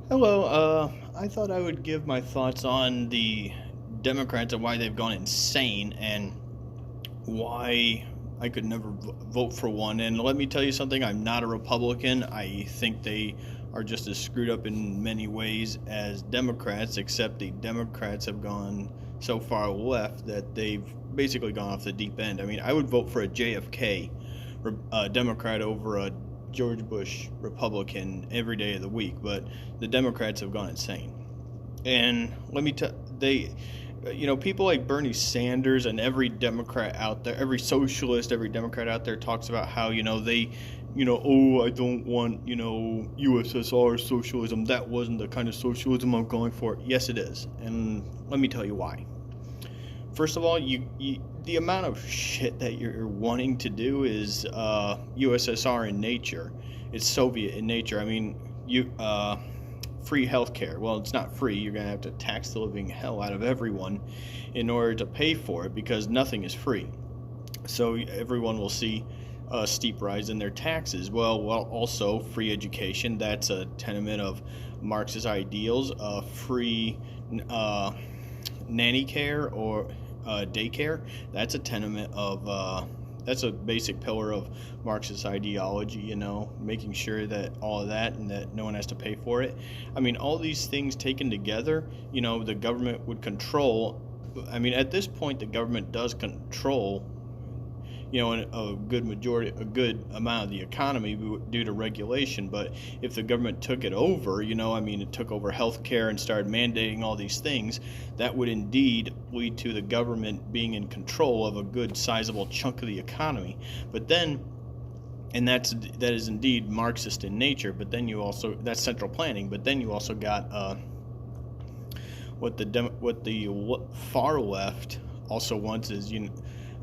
Hello, I thought I would give my thoughts on the Democrats and why they've gone insane and why I could never vote for one. And let me tell you something, I'm not a Republican. I think they are just as screwed up in many ways as Democrats, except the Democrats have gone so far left that they've basically gone off the deep end. I mean, I would vote for a JFK Democrat over a George Bush Republican every day of the week, but the Democrats have gone insane. And let me tell they, people like Bernie Sanders and every Democrat out there, every socialist, every Democrat out there talks about how oh, I don't want USSR socialism. That wasn't the kind of socialism I'm going for. Yes, it is, and let me tell you why. First of all, the amount of shit that you're wanting to do is USSR in nature. It's Soviet in nature. I mean, free healthcare. Well, it's not free. You're gonna have to tax the living hell out of everyone in order to pay for it because nothing is free. So everyone will see a steep rise in their taxes. Well, also free education. That's a tenement of Marxist ideals. Free nanny care or daycare. That's a tenement of that's a basic pillar of Marxist ideology, making sure that all of that and that no one has to pay for it. I mean, all these things taken together, the government would control. I mean, at this point, the government does control a good amount of the economy due to regulation. But if the government took it over, it took over healthcare and started mandating all these things, that would indeed lead to the government being in control of a good sizable chunk of the economy. But then, and that is indeed Marxist in nature. But then that's central planning. But then you also got what the far left also wants is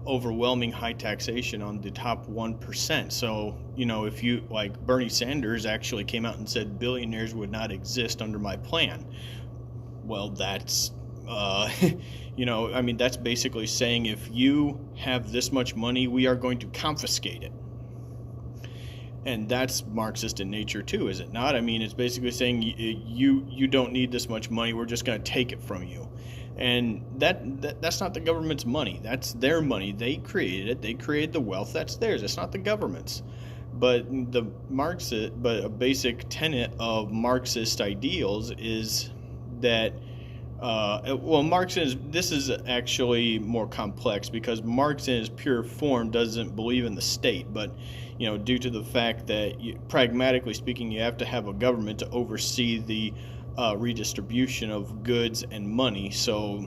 overwhelming high taxation on the top 1%. So, if you like Bernie Sanders actually came out and said billionaires would not exist under my plan. Well, that's that's basically saying if you have this much money, we are going to confiscate it. And that's Marxist in nature too, is it not? I mean, it's basically saying you don't need this much money, we're just going to take it from you. And that's not the government's money. That's their money. They created it. They created the wealth. That's theirs. It's not the government's. But a basic tenet of Marxist ideals is that this is actually more complex because Marx in his pure form doesn't believe in the state, but due to the fact that pragmatically speaking, you have to have a government to oversee the redistribution of goods and money. So,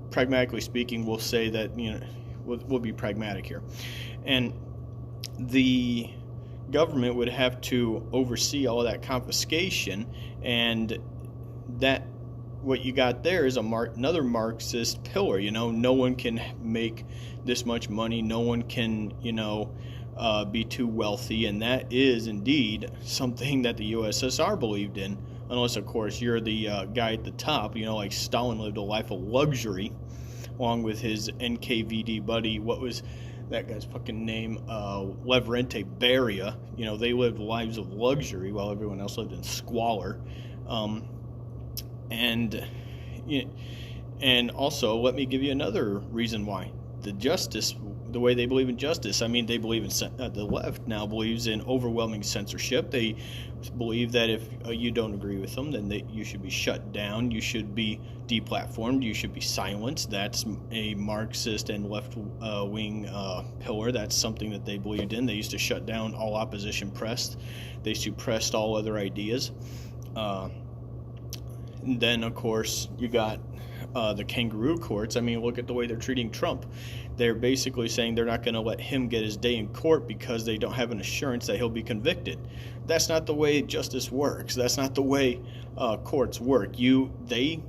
pragmatically speaking, we'll say that, we'll be pragmatic here. And the government would have to oversee all of that confiscation, and that what you got there is another Marxist pillar. No one can make this much money. No one can, be too wealthy, and that is indeed something that the USSR believed in. Unless, of course, you're the guy at the top, like Stalin lived a life of luxury, along with his NKVD buddy. What was that guy's fucking name? Lavrenti Beria. They lived lives of luxury while everyone else lived in squalor. And also, let me give you another reason why. The way they believe in justice. I mean, they believe in the left now believes in overwhelming censorship. They believe that if you don't agree with them, then you should be shut down. You should be deplatformed. You should be silenced. That's a Marxist and left-wing pillar. That's something that they believed in. They used to shut down all opposition press. They suppressed all other ideas. Then, of course, you got the kangaroo courts. I mean, look at the way they're treating Trump. They're basically saying they're not going to let him get his day in court because they don't have an assurance that he'll be convicted. That's not the way justice works. That's not the way courts work. They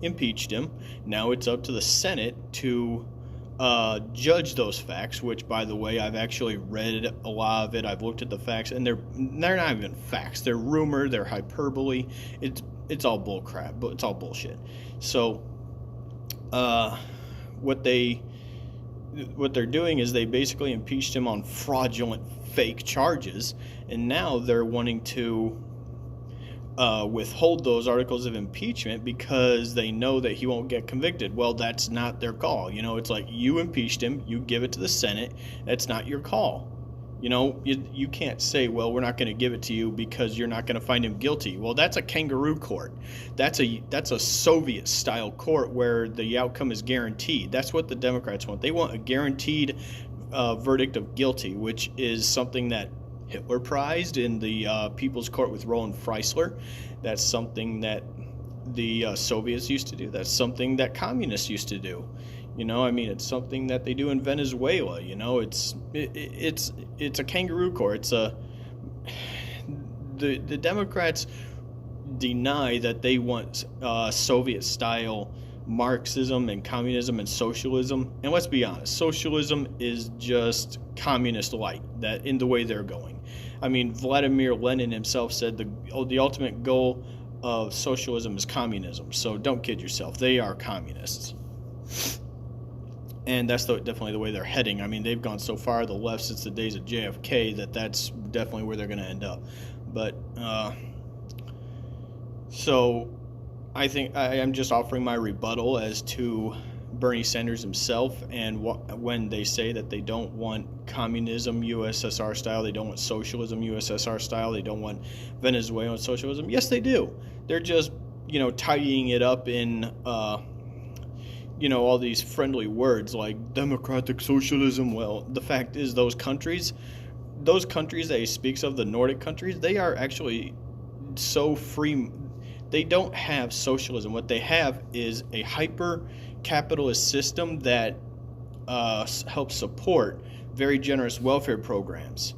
impeached him. Now it's up to the Senate to judge those facts, which, by the way, I've actually read a lot of it. I've looked at the facts, and they're not even facts. They're rumor. They're hyperbole. It's all bull crap, but it's all bullshit. So, what they're doing is they basically impeached him on fraudulent, fake charges, and now they're wanting to withhold those articles of impeachment because they know that he won't get convicted. Well, that's not their call. It's like, you impeached him, you give it to the Senate. That's not your call. You can't say, well, we're not going to give it to you because you're not going to find him guilty. Well, that's a kangaroo court. That's a Soviet style court where the outcome is guaranteed. That's what the Democrats want. They want a guaranteed verdict of guilty, which is something that Hitler prized in the People's Court with Roland Freisler. That's something that the Soviets used to do. That's something that communists used to do. It's something that they do in Venezuela. It's a kangaroo court. The Democrats deny that they want Soviet-style Marxism and communism and socialism. And let's be honest, socialism is just communist light, that in the way they're going. Vladimir Lenin himself said the ultimate goal of socialism is communism. So don't kid yourself. They are communists. And that's definitely the way they're heading. They've gone so far the left since the days of JFK that's definitely where they're going to end up. But so I think I am just offering my rebuttal as to Bernie Sanders himself, and when they say that they don't want communism USSR style, they don't want socialism USSR style, they don't want Venezuelan socialism. Yes, they do. They're just tidying it up in all these friendly words like democratic socialism. Well, the fact is those countries that he speaks of, the Nordic countries, they are actually so free. They don't have socialism. What they have is a hyper-capitalist system that helps support very generous welfare programs.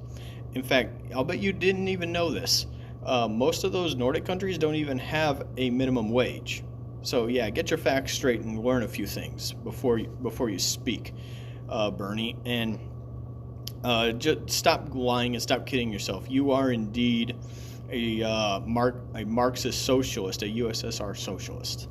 In fact, I'll bet you didn't even know this. Most of those Nordic countries don't even have a minimum wage. So yeah, get your facts straight and learn a few things before you speak, Bernie. And just stop lying and stop kidding yourself. You are indeed a Marxist socialist, a USSR socialist.